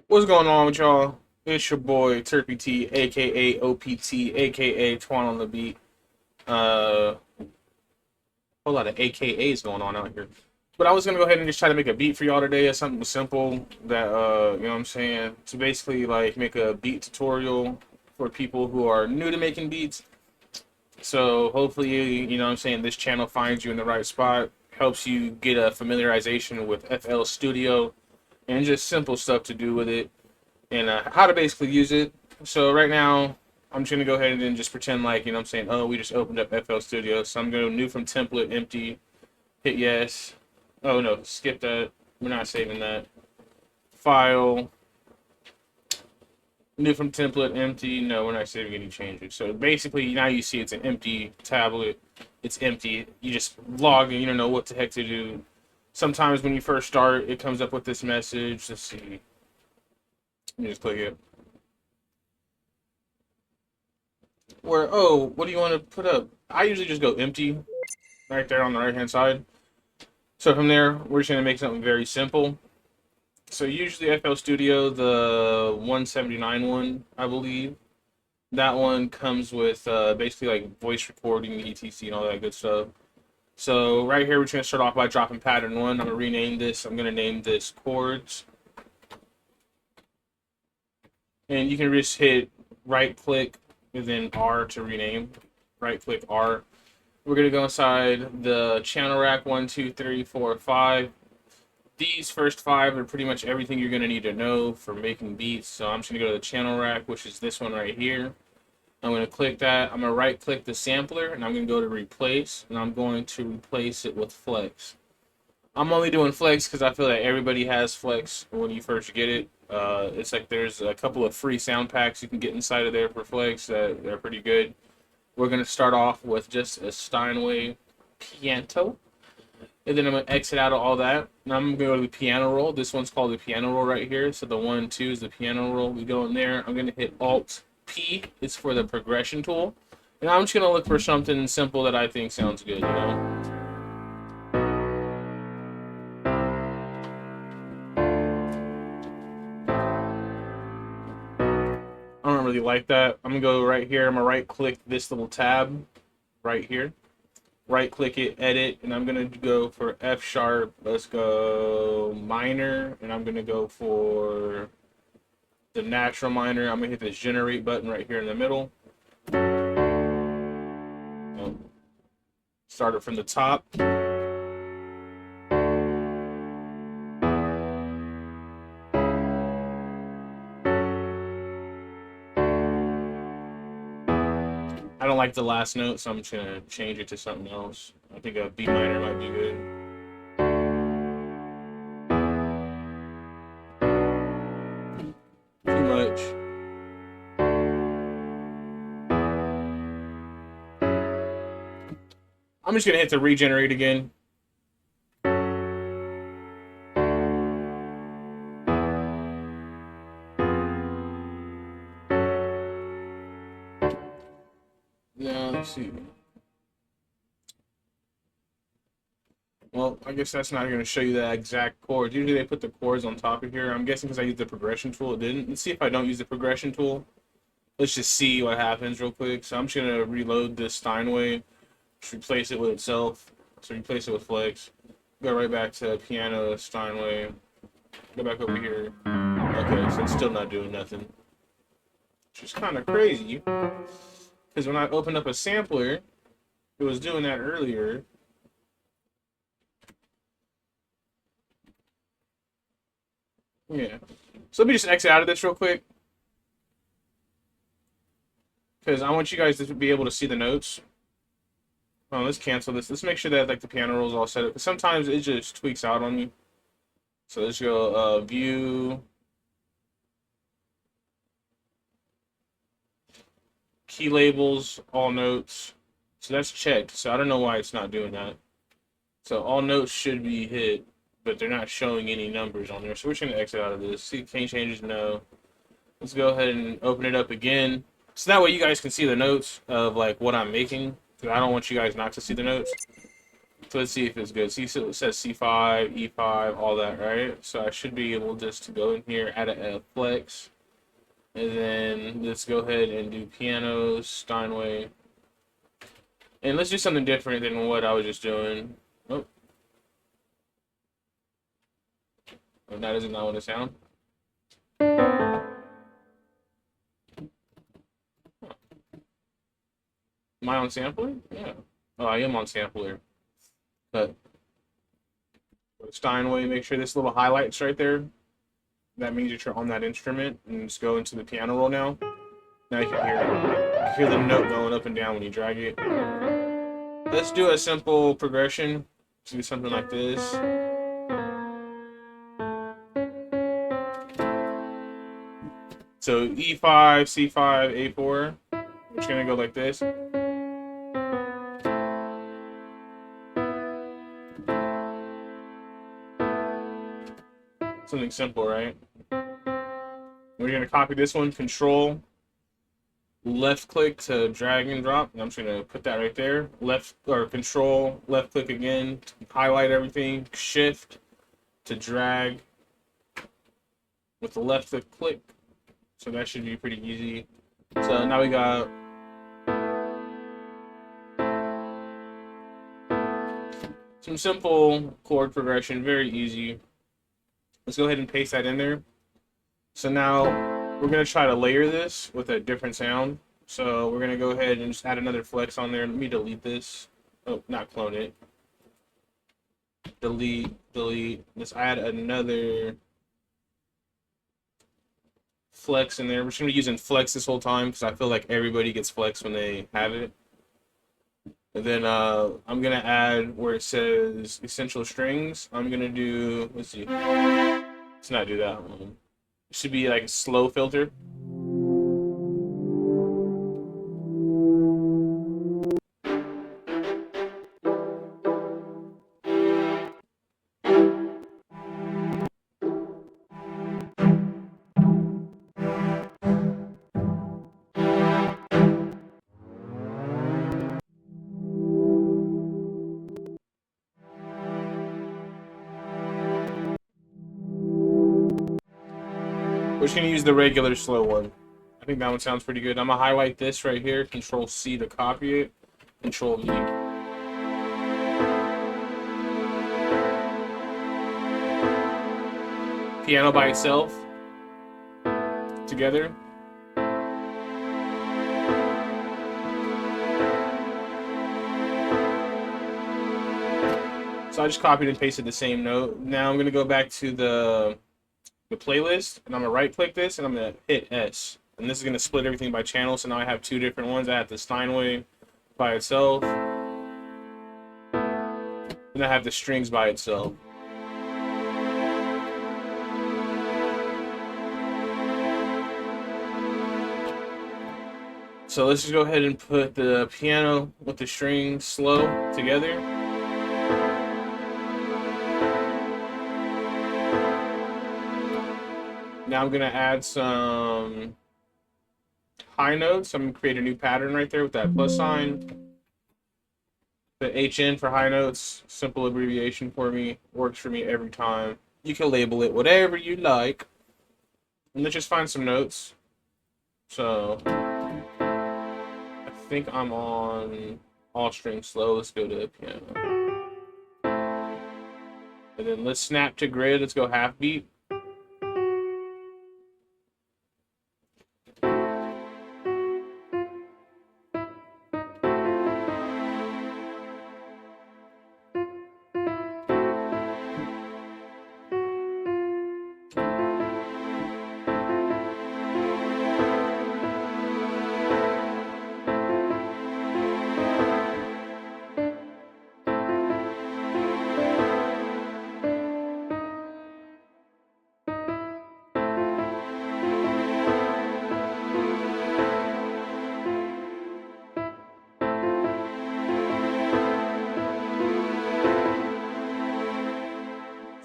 What's going on with y'all? It's your boy Turpy T, aka OPT, aka Twon On The Beat. Uh, whole lot of AKAs going on out here. But I was gonna go ahead and just try to make a beat for y'all today. It's something simple that you know what I'm saying? To basically like make a beat tutorial for people who are new to making beats. So hopefully, you know what I'm saying, this channel finds you in the right spot, helps you get a familiarization with FL Studio and just simple stuff to do with it and how to basically use it. So right now, I'm just gonna go ahead and just pretend like, you know what I'm saying, oh, we just opened up FL Studio. So I'm gonna new from template, empty, hit yes. Oh no, skip that. We're not saving that. File, new from template, empty. No, we're not saving any changes. So basically now you see it's an empty tablet. It's empty. You just log in, you don't know what the heck to do. Sometimes when you first start, it comes up with this message. Let's see. You just click it. Where, oh, what do you want to put up? I usually just go empty right there on the right hand side. So from there, we're just going to make something very simple. So usually FL Studio, the 179 one, I believe, that one comes with basically like voice recording, etc. and all that good stuff. So right here, we're just going to start off by dropping pattern one. I'm going to rename this. I'm going to name this chords. And you can just hit right click and then R to rename. Right click R. We're gonna go inside the channel rack 1, 2, 3, 4, 5. These first 5 are pretty much everything you're gonna need to know for making beats. So I'm just gonna go to the channel rack, which is this one right here. I'm gonna click that. I'm gonna right click the sampler and I'm gonna go to replace and I'm going to replace it with flex. I'm only doing flex because I feel like everybody has flex when you first get it. It's like there's a couple of free sound packs you can get inside of there for flex that they're pretty good. We're going to start off with just a Steinway piano. And then I'm going to exit out of all that. Now I'm going to go to the piano roll. This one's called the piano roll right here. So the 1, 2 is the piano roll. We go in there. I'm going to hit Alt P. It's for the progression tool. And I'm just going to look for something simple that I think sounds good, you know? I don't really like that. I'm going to go right here. I'm going to right click this little tab right here. Right click it, edit, and I'm gonna go for F sharp. Let's go minor, and I'm gonna go for the natural minor. I'm gonna hit this generate button right here in the middle. Start it from the top. I don't like the last note, so I'm just gonna change it to something else. I think a B minor might be good. Too much. I'm just gonna hit the regenerate again. Yeah, let's see. Well, I guess that's not going to show you the exact chords. Usually they put the chords on top of here. I'm guessing because I used the progression tool, it didn't. Let's see if I don't use the progression tool. Let's just see what happens real quick. So I'm just going to reload this Steinway. Just replace it with itself. So replace it with flex. Go right back to piano, Steinway. Go back over here. Okay, so it's still not doing nothing. Which is kind of crazy. Because when I opened up a sampler, it was doing that earlier. Yeah. So let me just exit out of this real quick. Because I want you guys to be able to see the notes. Oh, let's cancel this. Let's make sure that like the piano roll is all set up. Because sometimes it just tweaks out on me. So let's go view. Key labels, all notes. So that's checked. So I don't know why it's not doing that. So all notes should be hit, but they're not showing any numbers on there. So we're just going to exit out of this. See, can changes? No. Let's go ahead and open it up again. So that way you guys can see the notes of like what I'm making. Because I don't want you guys not to see the notes. So let's see if it's good. See, so it says C5, E5, all that, right? So I should be able just to go in here, add a flex, and then let's go ahead and do pianos, Steinway. And let's do something different than what I was just doing. Oh, that does not want to sound. Am I on sampler? Yeah. Oh, I am on sampler. But Steinway, make sure this little highlights right there. That means that you're on that instrument. And just go into the piano roll now. Now you can hear the note going up and down when you drag it. Let's do a simple progression. Let's do something like this. So E5, C5, A4. We're just gonna go like this. Something simple, right? We're gonna copy this one, Control, left click to drag and drop. And I'm just gonna put that right there. Left or Control, left click again, to highlight everything. Shift to drag with the left click. So that should be pretty easy. So now we got some simple chord progression, very easy. Let's go ahead and paste that in there. So now we're gonna try to layer this with a different sound. So we're gonna go ahead and just add another flex on there. Let me delete this. Oh, not clone it. Delete. Let's add another flex in there. We're just gonna be using flex this whole time because I feel like everybody gets flex when they have it. And then I'm gonna add where it says essential strings. I'm gonna do, let's see. Let's not do that one. It should be like a slow filter. We're just gonna use the regular slow one. I think that one sounds pretty good. I'm gonna highlight this right here, Control C to copy it, Control V. Piano by itself, together. So I just copied and pasted the same note. Now I'm gonna go back to the playlist, and I'm gonna right click this, and I'm gonna hit S. And this is gonna split everything by channel, so now I have two different ones. I have the Steinway by itself, and I have the strings by itself. So let's just go ahead and put the piano with the strings slow together. Now I'm gonna add some high notes. I'm gonna create a new pattern right there with that plus sign. The HN for high notes, simple abbreviation for me, works for me every time. You can label it whatever you like. And let's just find some notes. So I think I'm on all strings slow. Let's go to piano. And then let's snap to grid. Let's go half beat.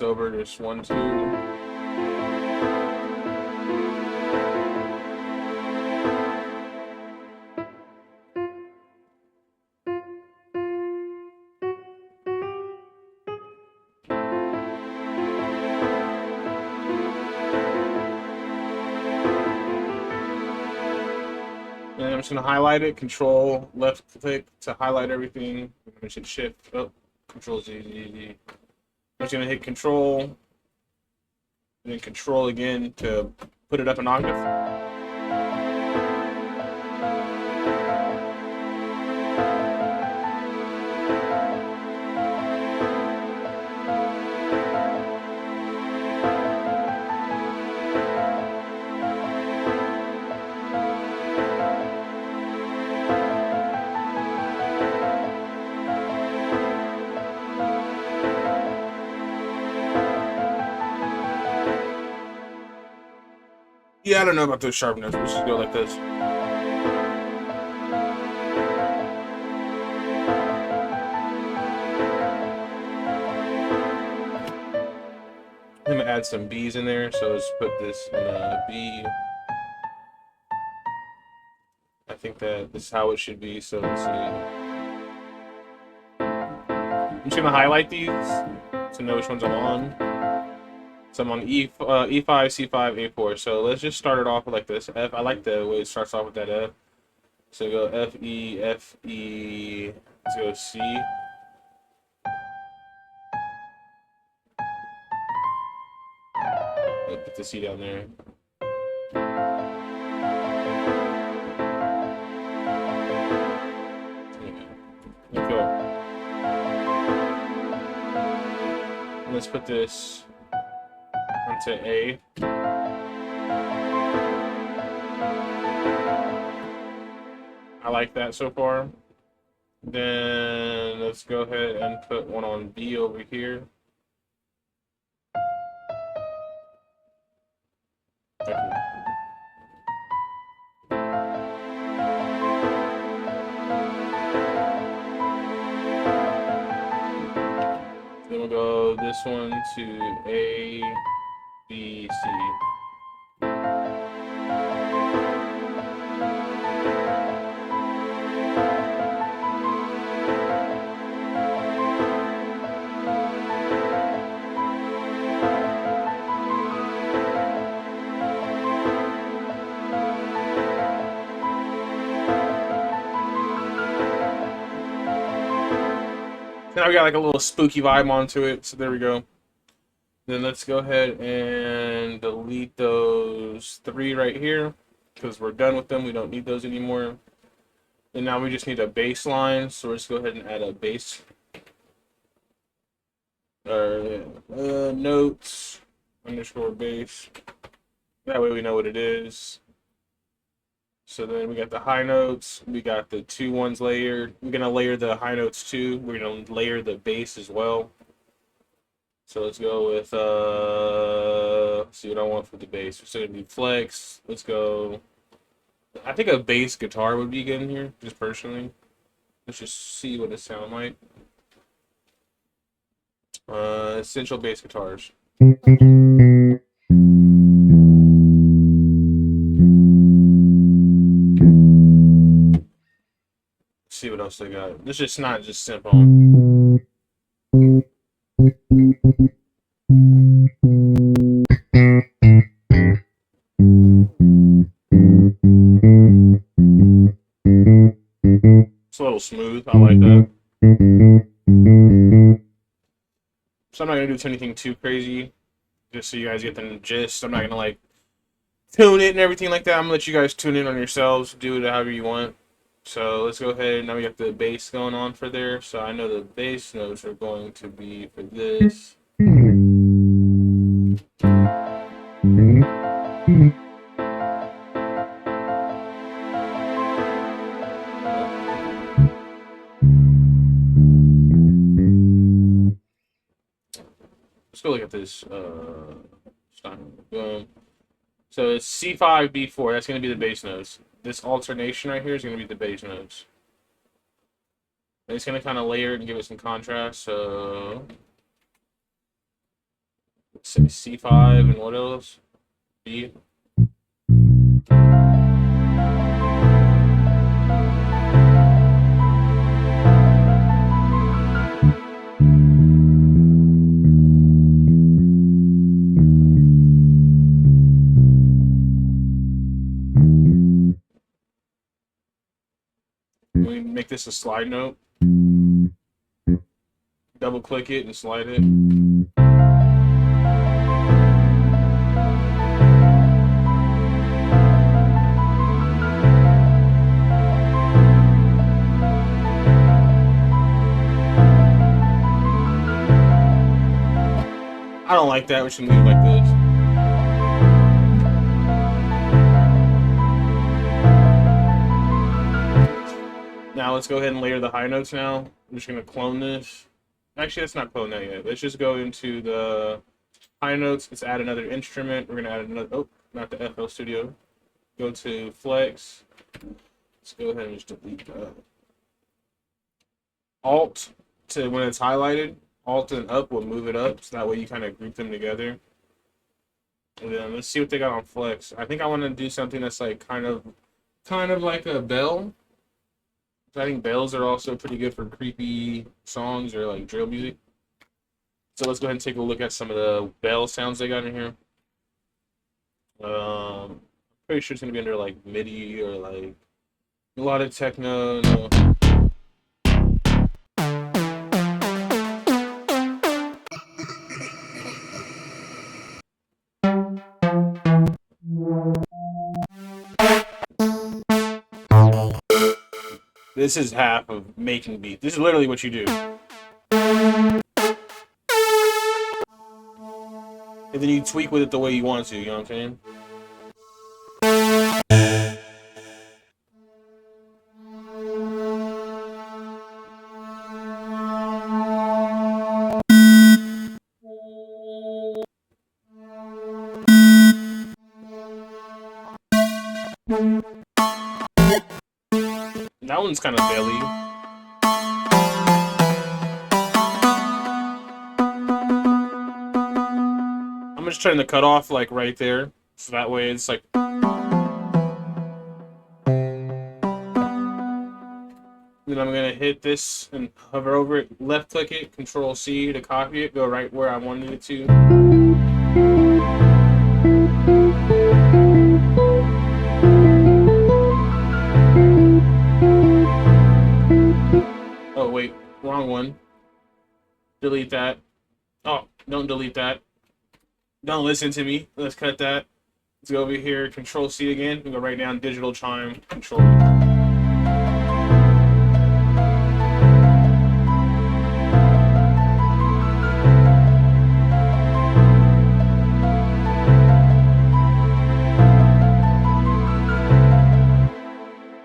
Over just 1, 2. I'm just gonna highlight it. Control left click to highlight everything. I'm gonna hit Shift. Oh, Control Z. I'm just gonna hit Control, and then Control again to put it up an octave. Yeah, I don't know about those sharp notes. Let's just go like this. I'm gonna add some B's in there, so let's put this in a B. I think that this is how it should be, so let's see. I'm just gonna highlight these to know which ones I'm on. So I'm on E5, C5, A4. So let's just start it off with like this. F. I like the way it starts off with that F. So go F, E, F, E. Let's go C. Put the C down there. Let's go. And let's put this onto A. I like that so far. Then let's go ahead and put one on B over here. Okay. Then we'll go this one to A, B, C. Now we got like a little spooky vibe onto it, so there we go. Then let's go ahead and delete those 3 right here, because we're done with them. We don't need those anymore. And now we just need a bass line, so let's go ahead and add a bass. Notes underscore bass. That way we know what it is. So then we got the high notes, we got the 2 ones layered. We're gonna layer the high notes too. We're gonna layer the bass as well. So let's go with let's see what I want for the bass. So it'd be flex. Let's go. I think a bass guitar would be good in here, just personally. Let's just see what it sounds like. Essential bass guitars. See what else they got. It's just not just simple. It's a little smooth. I like that. So I'm not gonna do anything too crazy, just so you guys get the gist. I'm not gonna like tune it and everything like that. I'm gonna let you guys tune in on yourselves. Do it however you want. So let's go ahead. Now we got the bass going on for there. So I know the bass notes are going to be for this. Let's go look at this. Boom. So it's C5, B4. That's going to be the bass notes. This alternation right here is going to be the bass notes. And it's going to kind of layer it and give it some contrast. So let's say C5 and what else? B. we make this a slide note. Double click it and slide it. I don't like that. We should leave it like this. Now let's go ahead and layer the high notes now. I'm just going to clone this. Actually, let's not clone that yet. Let's just go into the high notes. Let's add another instrument. We're going to add another, oh, not the FL Studio. Go to Flex. Let's go ahead and just delete that. Alt to when it's highlighted. Alt and up will move it up, so that way you kind of group them together. And then let's see what they got on Flex. I think I want to do something that's like kind of like a bell. I think bells are also pretty good for creepy songs or like drill music. So let's go ahead and take a look at some of the bell sounds they got in here. I'm pretty sure it's gonna be under like MIDI or like a lot of techno. No. This is half of making beats. This is literally what you do. And then you tweak with it the way you want to, you know what I'm saying? That one's kind of belly. I'm just trying to cut off like right there, so that way it's like. Then I'm gonna hit this and hover over it, left click it, Control C to copy it, go right where I wanted it to. Oh wait, wrong one. Delete that. Oh, don't delete that. Don't listen to me. Let's cut that. Let's go over here, Control C again, and go right down digital chime, Control.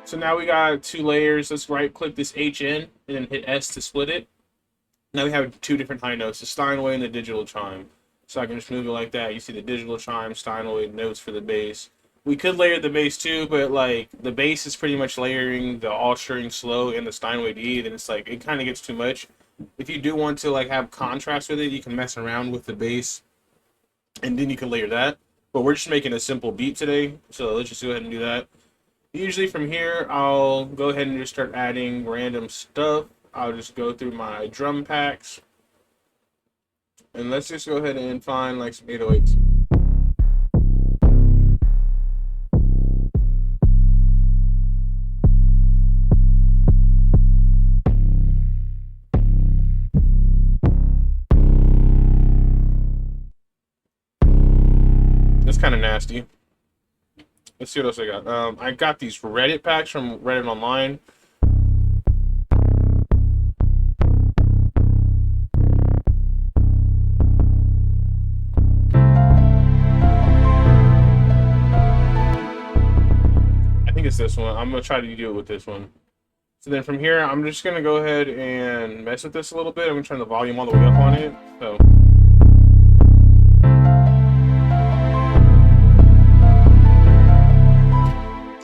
So now we got two layers. Let's right click this HN and then hit S to split it. Now we have two different high notes, the Steinway and the digital chime. So I can just move it like that. You see the digital chime, Steinway notes for the bass. We could layer the bass too, but like the bass is pretty much layering the all string slow and the Steinway D, then it's like it kind of gets too much. If you do want to like have contrast with it, you can mess around with the bass and then you can layer that. But we're just making a simple beat today, so let's just go ahead and do that. Usually from here, I'll go ahead and just start adding random stuff. I'll just go through my drum packs. And let's just go ahead and find like some 808s. That's kind of nasty. Let's see what else I got. I got these Reddit packs from Reddit Online. I think it's this one. I'm going to try to do it with this one. So then from here, I'm just going to go ahead and mess with this a little bit. I'm going to turn the volume all the way up on it. So.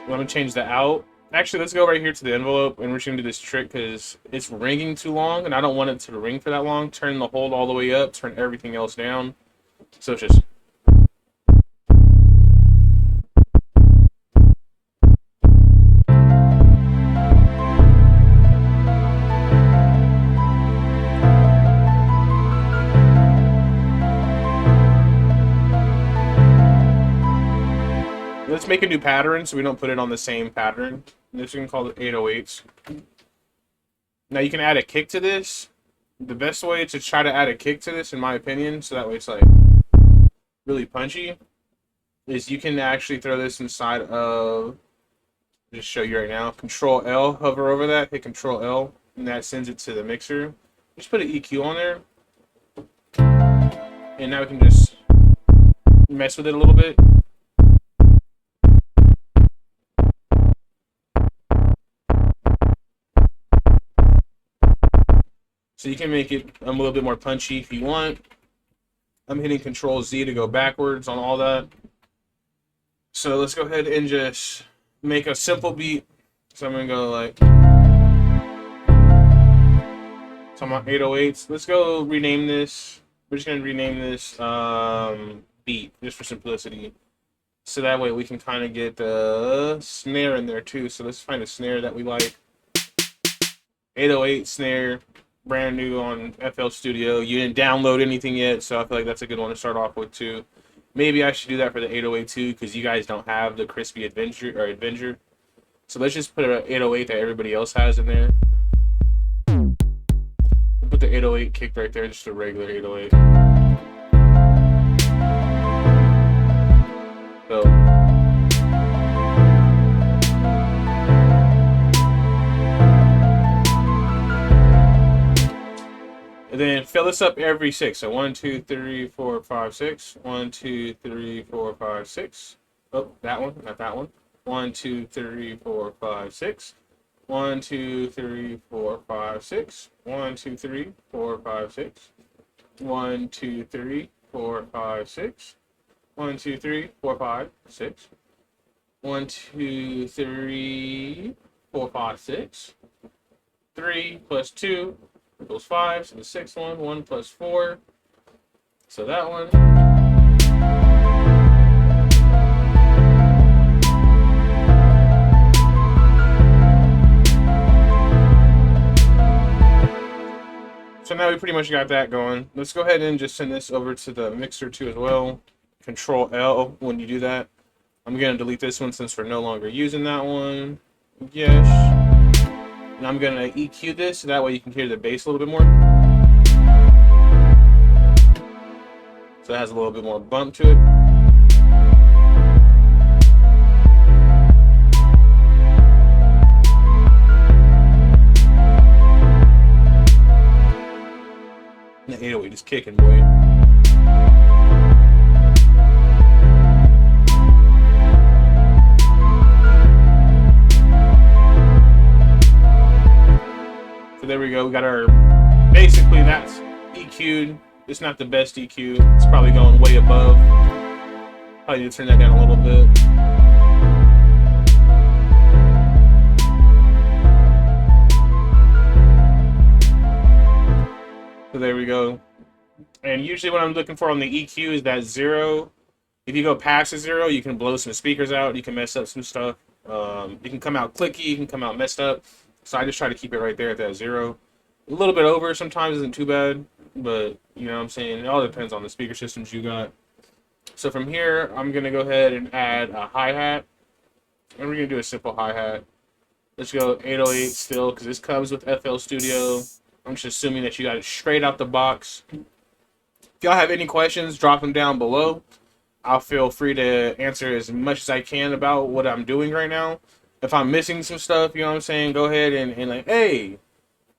I'm going to change the out. Actually, let's go right here to the envelope, and we're just going to do this trick because it's ringing too long, and I don't want it to ring for that long. Turn the hold all the way up, turn everything else down. So it's just... Let's make a new pattern so we don't put it on the same pattern. This we can call it 808s. Now you can add a kick to this. The best way to try to add a kick to this, in my opinion, so that way it's like really punchy, is you can actually throw this inside of, just show you right now, Control L, hover over that, hit Control L, and that sends it to the mixer. Just put an EQ on there, and now we can just mess with it a little bit. So you can make it a little bit more punchy if you want. I'm hitting Control Z to go backwards on all that. So let's go ahead and just make a simple beat. So I'm gonna go like, so I'm on 808s. Let's go rename this. We're just gonna rename this beat, just for simplicity. So that way we can kind of get the snare in there too. So let's find a snare that we like. 808 snare, brand new on FL Studio. You didn't download anything yet, so I feel like that's a good one to start off with too. Maybe I should do that for the 808 too, because you guys don't have the crispy Adventure. So let's just put an 808 that everybody else has in there. Put the 808 kick right there, just a regular 808. So and then fill this up every 6. So 1, 2, 3, 4, 5, 6. 1, 2, 3, 4, 5, 6. Oh, that one, not that one. 1, 2, 3, 4, 5, 6. 1, 2, 3, 4, 5, 6. 1, 2, 3, 4, 5, 6. 1, 2, 3, 4, 5, 6. 1, 2, 3, 4, 5, 6. 1, 2, 3, 4, 5, 6. 3 plus 2 equals 5. So the sixth one, 1 plus 4. So that one. So now we pretty much got that going. Let's go ahead and just send this over to the mixer too as well. Control L when you do that. I'm going to delete this one since we're no longer using that one. Yes. And I'm going to EQ this so that way you can hear the bass a little bit more. So it has a little bit more bump to it. And the 808 is kicking, boy. So there we go. We got our, basically that's EQ'd. It's not the best EQ. It's probably going way above. Probably need to turn that down a little bit. So there we go. And usually what I'm looking for on the EQ is that 0. If you go past the 0, you can blow some speakers out. You can mess up some stuff. You can come out clicky. You can come out messed up. So I just try to keep it right there at that 0. A little bit over sometimes isn't too bad. But, you know what I'm saying? It all depends on the speaker systems you got. So from here, I'm going to go ahead and add a hi-hat. And we're going to do a simple hi-hat. Let's go 808 still, because this comes with FL Studio. I'm just assuming that you got it straight out the box. If y'all have any questions, drop them down below. I'll feel free to answer as much as I can about what I'm doing right now. If I'm missing some stuff, you know what I'm saying, go ahead and like, hey,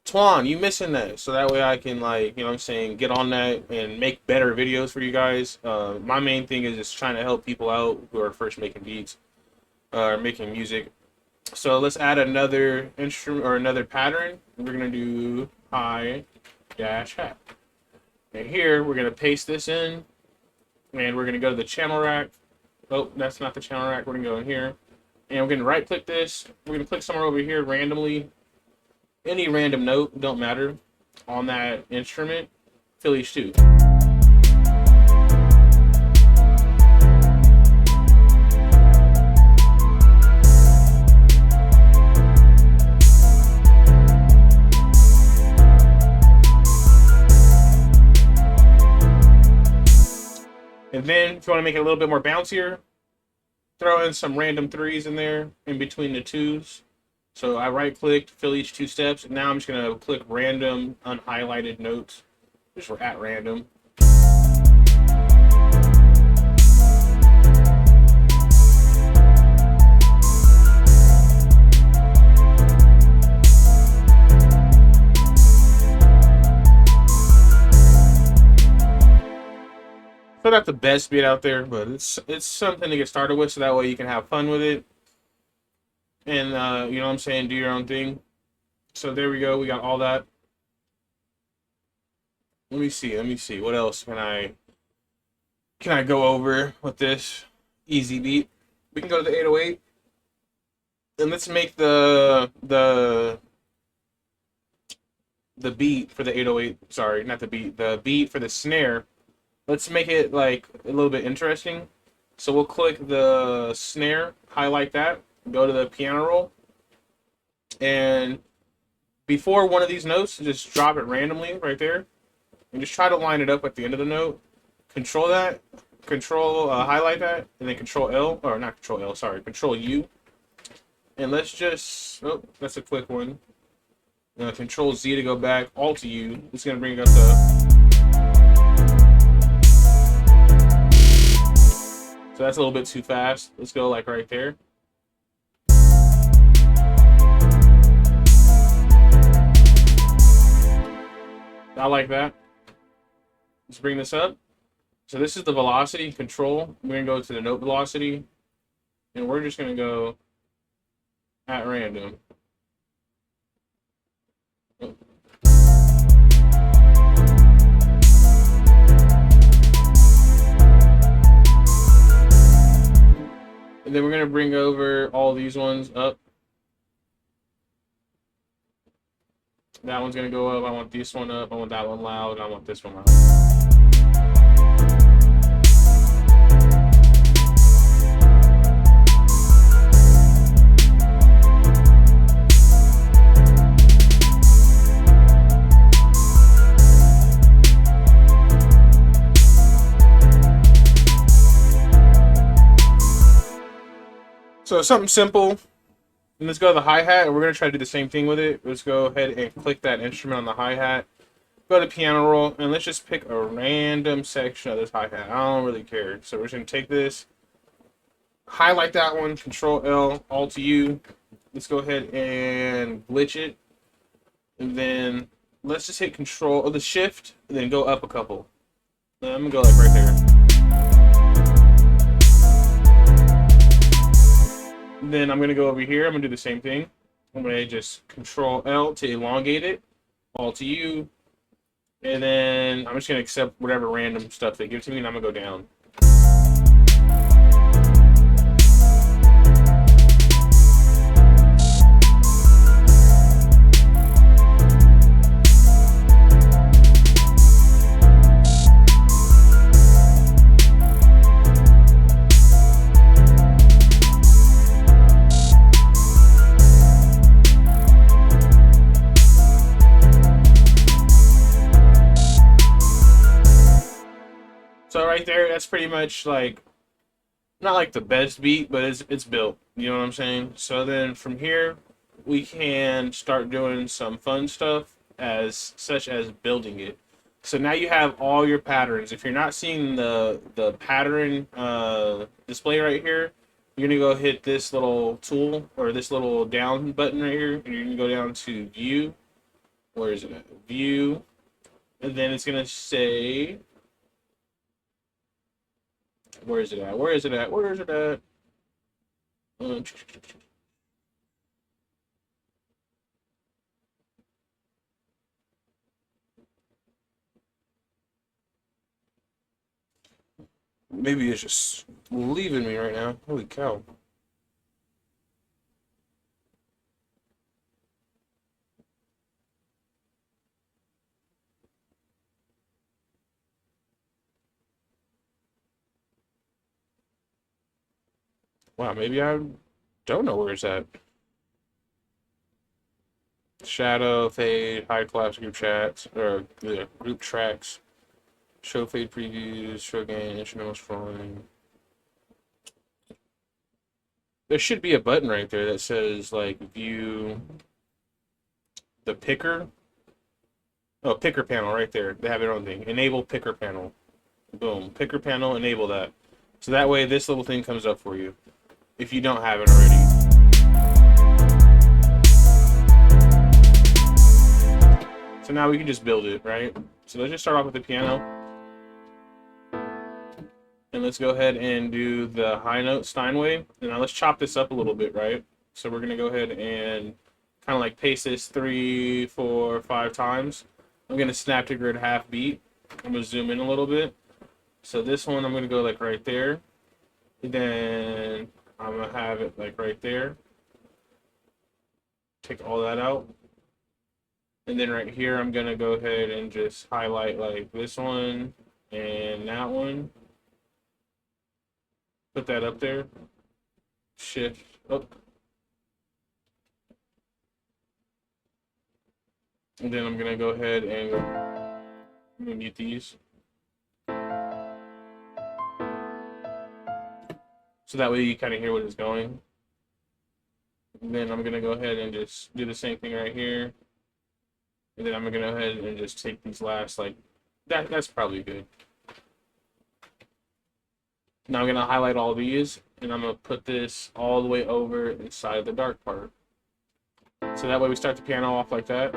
Twon, you missing that? So that way I can, like, you know what I'm saying, get on that and make better videos for you guys. My main thing is just trying to help people out who are first making beats or making music. So let's add another instrument or another pattern. We're going to do hi-hat. And here we're going to paste this in. And we're going to go to the channel rack. Oh, that's not the channel rack. We're going to go in here. And we're going to right click this. We're going to click somewhere over here randomly. Any random note, don't matter, on that instrument. Fill each 2. And then, if you want to make it a little bit more bouncier, throw in some random 3s in there, in between the 2s. So I right clicked, fill each 2 steps, and now I'm just gonna click random unhighlighted notes, just at random. So not the best beat out there, but it's something to get started with, so that way you can have fun with it, and you know what I'm saying, do your own thing. So there we go. We got all that. Let me see. Let me see. What else can I go over with this easy beat? We can go to the 808, and let's make the beat for the 808. Sorry, not the beat. The beat for the snare. Let's make it like a little bit interesting. So we'll click the snare, highlight that, go to the piano roll, and before one of these notes, just drop it randomly right there, and just try to line it up at the end of the note. Control that, highlight that, and then Control L, or not Control L, sorry, Control U. And let's just, oh, that's a quick one. Control Z to go back, Alt U. It's gonna bring up the. So that's a little bit too fast. Let's go like right there. I like that. Let's bring this up. So this is the velocity control. We're gonna go to the note velocity, and we're just gonna go at random. Oh. And then we're gonna bring over all these ones up. That one's gonna go up. I want this one up. I want that one loud. I want this one loud. So something simple. And let's go to the hi-hat, and we're going to try to do the same thing with it. Let's go ahead and click that instrument on the hi-hat. Go to piano roll, and let's just pick a random section of this hi-hat. I don't really care. So we're just going to take this, highlight that one, Control L, Alt U. Let's go ahead and glitch it. And then let's just hit Control, or the Shift, and then go up a couple. I'm going to go like right there. Then I'm going to go over here. I'm going to do the same thing. I'm going to just Control L to elongate it, Alt U, and then I'm just going to accept whatever random stuff they give to me, and I'm going to go down. So right there, that's pretty much like, not like the best beat, but it's built. You know what I'm saying? So then from here, we can start doing some fun stuff such as building it. So now you have all your patterns. If you're not seeing the pattern display right here, you're gonna go hit this little tool or this little down button right here, and you're gonna go down to View. Where is it at? View, and then it's gonna say. Where is it at? Where is it at? Where is it at? Maybe it's just leaving me right now. Holy cow. Wow, maybe I don't know where it's at. Shadow, fade, high collapse group chats, or group tracks, show fade previews, show gain, instrumental scrolling. there should be a button right there that says like view the picker. Oh, picker panel right there. They have their own thing. Enable picker panel. Boom. Picker panel, enable that. So that way this little thing comes up for you if you don't have it already. So now we can just build it, right? So let's just start off with the piano. And let's go ahead and do the high note Steinway. And now let's chop this up a little bit, right? So we're going to go ahead and kind of like pace this 3, 4, 5 times. I'm going to snap to grid half beat. I'm going to zoom in a little bit. So this one, I'm going to go like right there. Then I'm going to have it like right there. Take all that out. And then right here, I'm going to go ahead and just highlight like this one and that one. Put that up there. Shift up. And then I'm going to go ahead and mute these. So that way you kind of hear what it's going. And then I'm going to go ahead and just do the same thing right here. And then I'm going to go ahead and just take these last, like, that's probably good. Now I'm going to highlight all these, and I'm going to put this all the way over inside the dark part. So that way we start the piano off like that.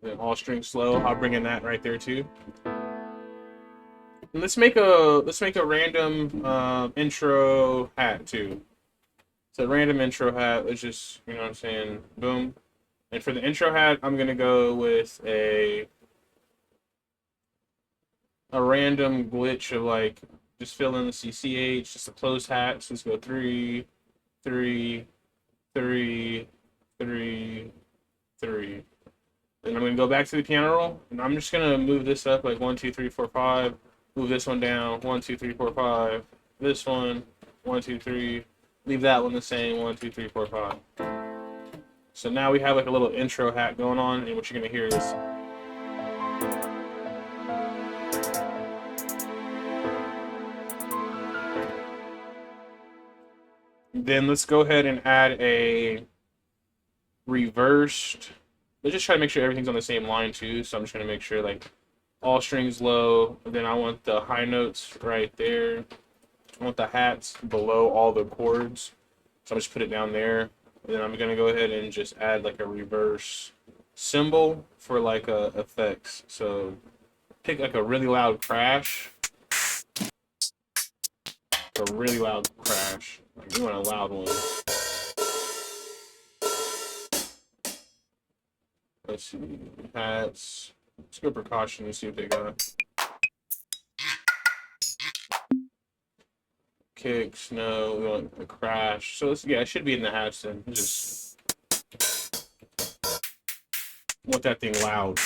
Then all strings slow. I'll bring in that right there too. And let's make a random intro hat too. So random intro hat. Let's just, you know what I'm saying, boom. And for the intro hat, I'm gonna go with a random glitch of like just fill in the CCH, just a closed hat. So let's go 3, 3, 3, 3, 3. Then I'm going to go back to the piano roll, and I'm just going to move this up like 1, 2, 3, 4, 5. Move this one down, 1, 2, 3, 4, 5. This one, 1, 2, 3. Leave that one the same, 1, 2, 3, 4, 5. So now we have like a little intro hat going on, and what you're going to hear is. Then let's go ahead and add a reversed. Let's just try to make sure everything's on the same line too. So I'm just going to make sure like all strings low. And then I want the high notes right there. I want the hats below all the chords. So I'm just put it down there. And then I'm going to go ahead and just add like a reverse cymbal for like effects. So pick like a really loud crash. A really loud crash. Like, you want a loud one. Let's see, hats. Let's go percussion and see what they got. Kicks, no, we want the crash. So yeah, it should be in the hats then. Just want that thing loud.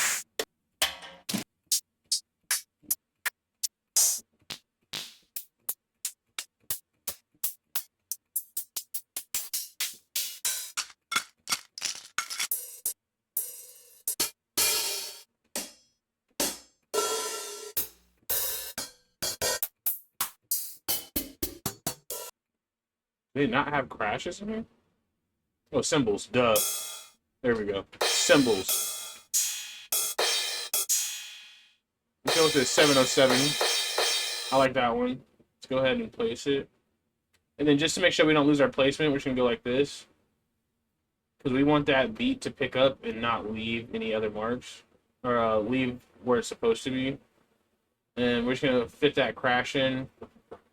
They did not have crashes in here? Oh, cymbals, duh. There we go. Cymbals. Let's go with the 707. I like that one. Let's go ahead and place it. And then just to make sure we don't lose our placement, we're just going to go like this. Because we want that beat to pick up and not leave any other marks. Or leave where it's supposed to be. And we're just going to fit that crash in.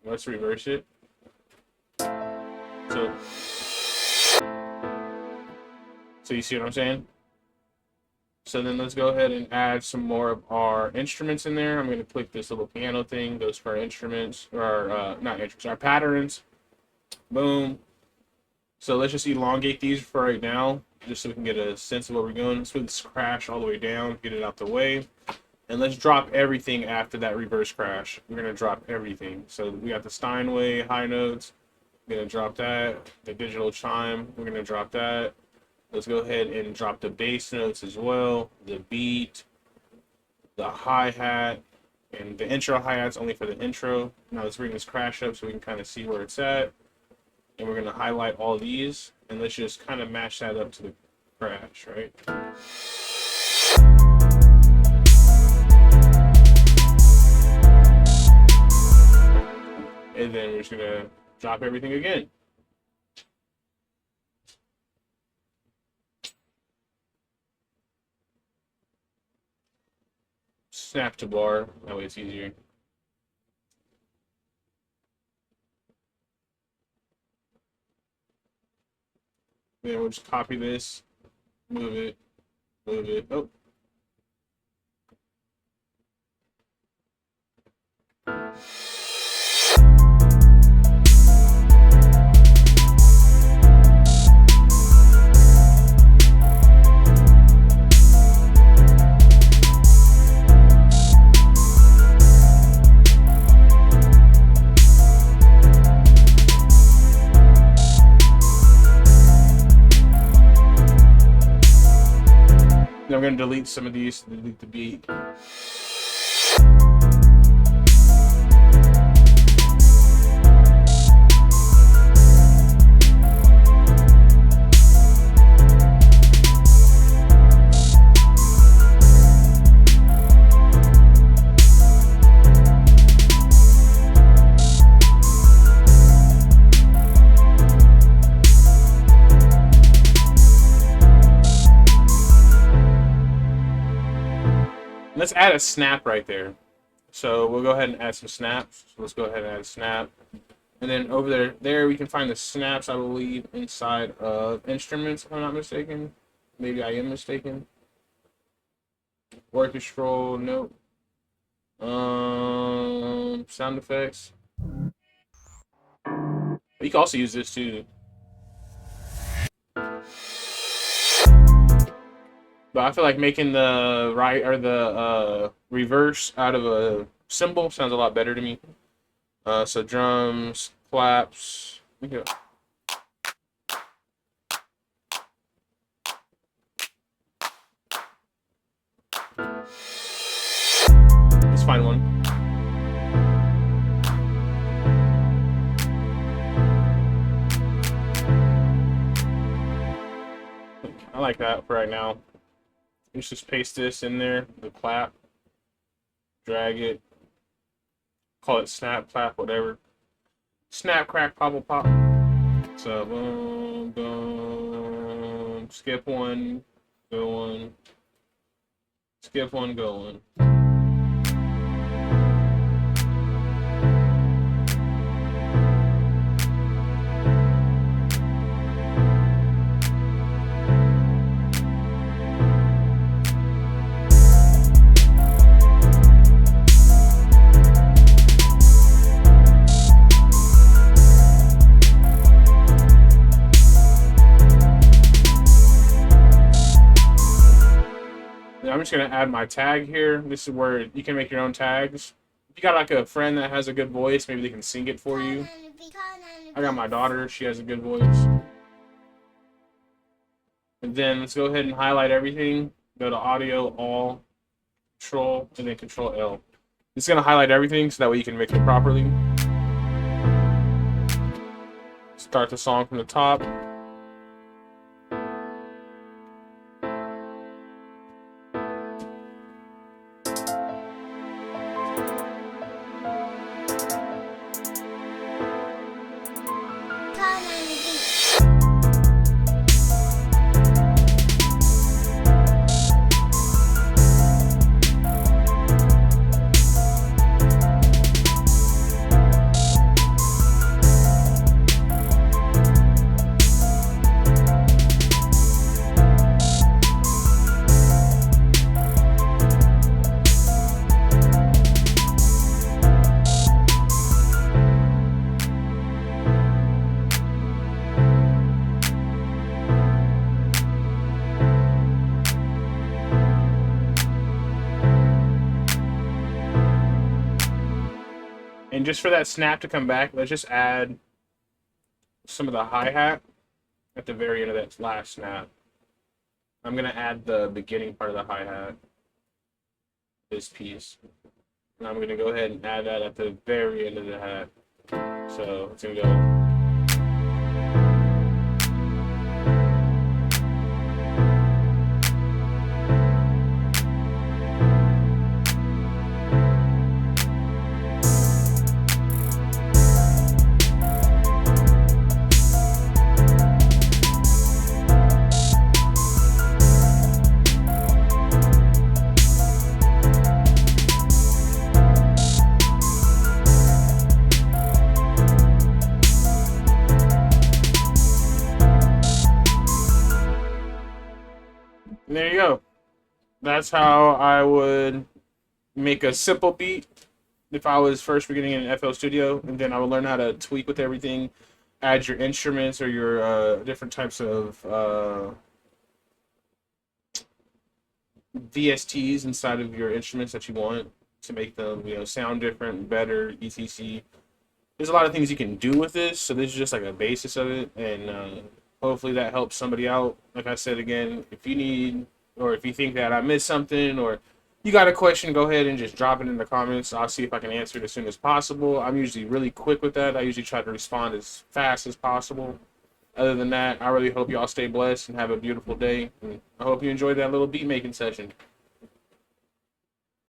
Let's reverse it. So you see what I'm saying? So then let's go ahead and add some more of our instruments in there. I'm going to click this little piano thing, goes for our instruments, or not instruments, our patterns. Boom. So let's just elongate these for right now, just so we can get a sense of where we're going. Let's move this crash all the way down, get it out the way. And let's drop everything after that reverse crash. We're going to drop everything. So we got the Steinway high notes. We're going to drop that. The digital chime, we're going to drop that. Let's go ahead and drop the bass notes as well. The beat. the hi-hat, and the intro hi-hat's only for the intro. Now let's bring this crash up so we can kind of see where it's at. And we're going to highlight all these, and let's just kind of match that up to the crash, right? And then we're just going to drop everything again. Snap to bar, that way it's easier. Then we'll just copy this, move it, move it. Oh. I'm going to delete some of these to delete the beat. Let's add a snap right there. So we'll go ahead and add some snaps. So let's go ahead and add a snap. And then over there we can find the snaps, I believe, inside of instruments, if I'm not mistaken. Maybe I am mistaken. Orchestral, nope. Sound effects. You can also use this too. But I feel like making the right or the reverse out of a cymbal sounds a lot better to me. So drums, claps. Okay. Let's find one. I like that for right now. Let's just paste this in there, the clap, drag it, call it snap, clap, whatever. Snap, crack, pop, pop. So boom, boom, skip one, go one, skip one, go one. I'm just gonna add my tag here. This is where you can make your own tags. If you got like a friend that has a good voice, maybe they can sing it for you. I got my daughter, she has a good voice. And then let's go ahead and highlight everything. Go to audio, all, control, and then control L. It's gonna highlight everything so that way you can mix it properly. Start the song from the top. And just for that snap to come back, let's just add some of the hi-hat at the very end of that last snap. I'm going to add the beginning part of the hi-hat. this piece. And I'm gonna go ahead and add that at the very end of the hat. So it's gonna go. And there you go. That's how I would make a simple beat if I was first beginning in FL Studio, and then I would learn how to tweak with everything, add your instruments or your different types of VSTs inside of your instruments that you want to make them, sound different, better, etc. There's a lot of things you can do with this, so this is just like a basis of it, and hopefully that helps somebody out. Like I said again, if you need, or if you think that I missed something, or you got a question, go ahead and just drop it in the comments. I'll see if I can answer it as soon as possible. I'm usually really quick with that. I usually try to respond as fast as possible. Other than that, I really hope y'all stay blessed and have a beautiful day. And I hope you enjoyed that little beat making session.